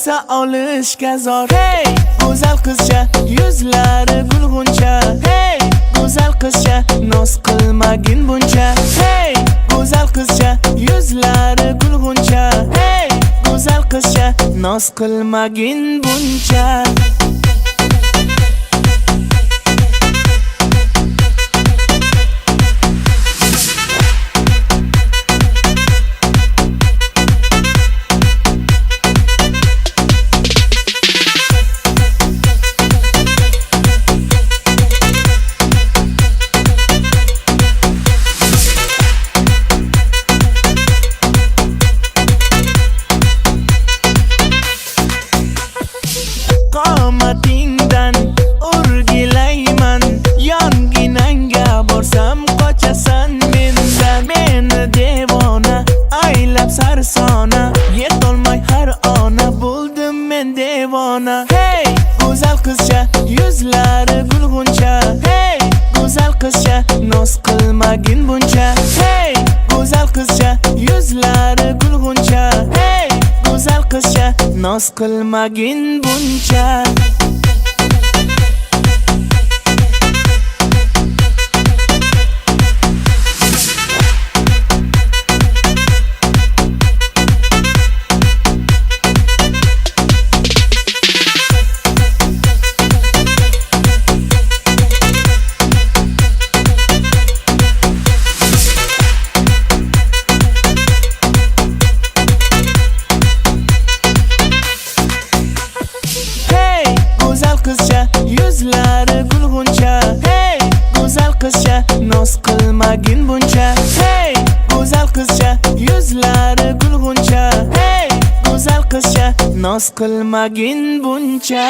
bo'lsa olishga zor. Hey, go'zal qizcha, yuzlari gulg'uncha. Hey, go'zal qizcha, noz qilmagin buncha. Hey, go'zal qizcha, yuzlari gulg'uncha. Hey, go'zal qizcha, noz qilmagin buncha. Qomatingdan o'rgilayman, yonginangga borsam qochasan mendan. Meni devona aylab sarsona, yetolmay har ona bo'ldim men devona. Hey, go'zal qizcha, yuzlari gulg'uncha. Hey, go'zal qizcha, noz qilmagin buncha. Hey, go'zal qizcha, yuzlari gulg'uncha. Hey, go'zal qizcha, noz qilmagin buncha. Go'zal qizcha, yuzlari gulg'uncha. Hey, go'zal qizcha, noz qilmagin buncha. Hey, go'zal qizcha, yuzlari gulg'uncha. Hey, go'zal qizcha, noz qilmagin buncha.